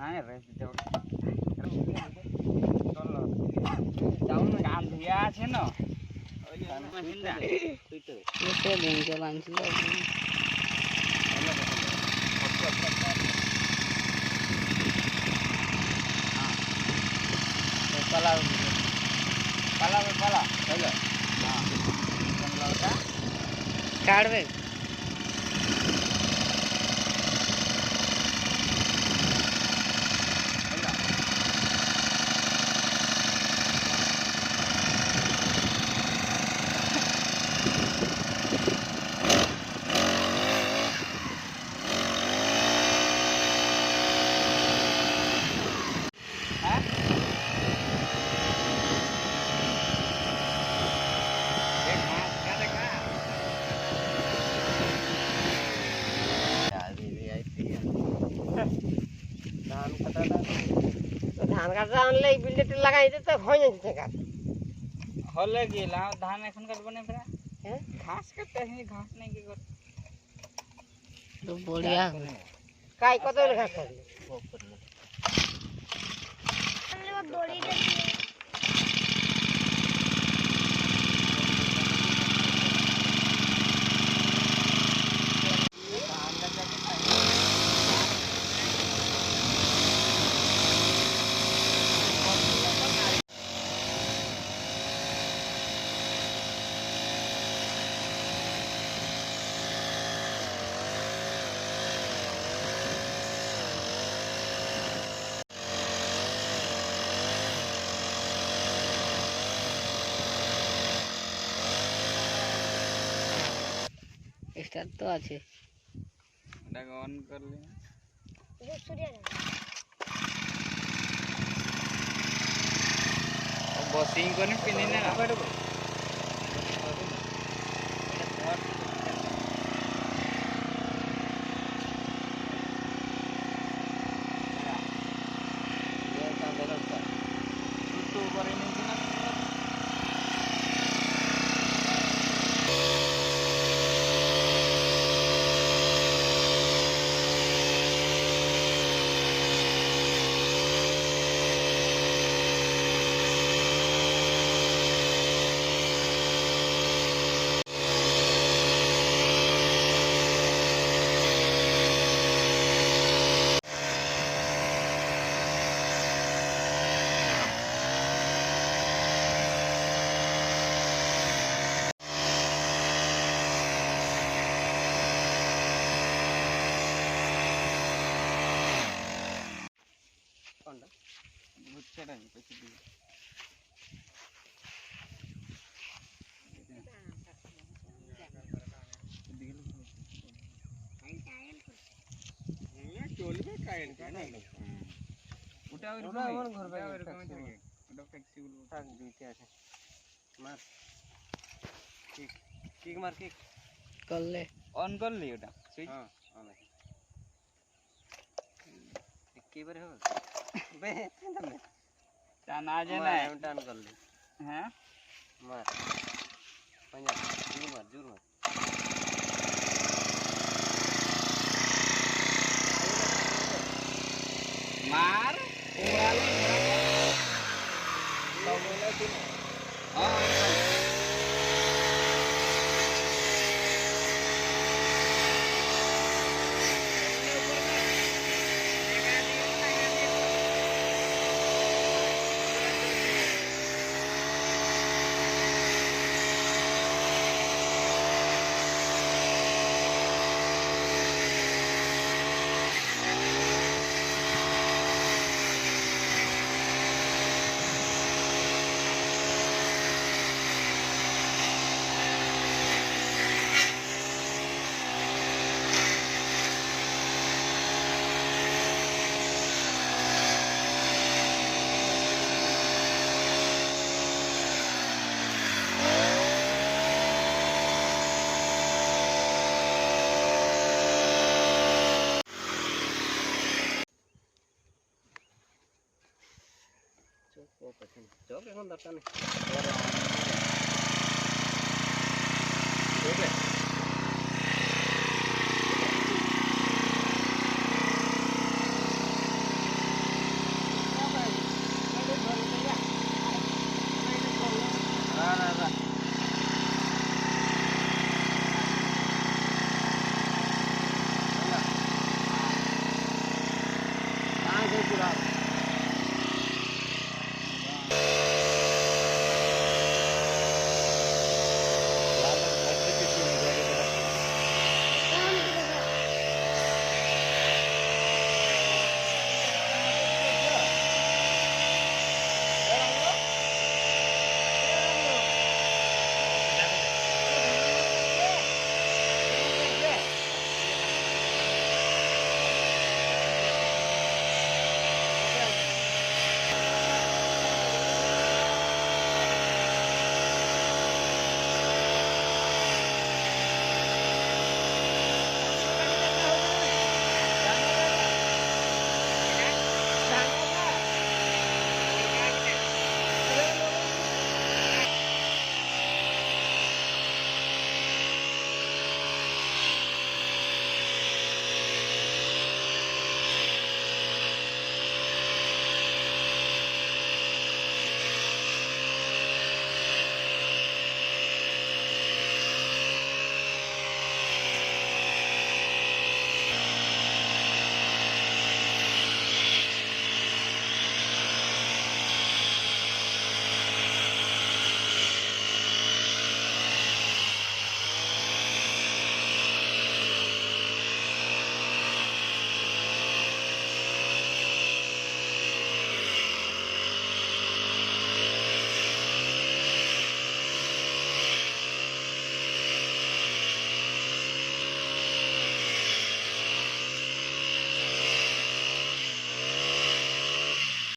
হ্যাঁ রেস্ট দেব চলো যাও না গান দিয়া আছে না ওই মেশিনটা তুইতে এসে বেঞ্চল আনছিল পালা পালা পালা চলো হ্যাঁ কোনটা কাটবে ধান কাটা আনলে এই বিলটা লাগাই দিতে হয় না টাকা হলে গেলা ধান এখন কাটবো না প্রায় হ্যাঁ ঘাস কাটতে আসি ঘাস নাই কি কর তো বড়িয়া কাই কত হলে ঘাস কাটবে স্টার্ট তো আছে এটাকে অন করলে বসিং করে পিনে না বুঝছেন কিছু দিন চলবে ওটা আমার ঘর ওটা ফ্লেক্সিবল থাক দিতে আছে মার কিক কিক মার কিক করলে অন করলি ওটা সুইচ হ্যাঁ অন আছে একেবারে হবে বে টান আ যায় না টান করলি হ্যাঁ মার পাঁচা জোর মার মার উড়ালে সবগুলো দিন চোখ এখন দরকার নেই না না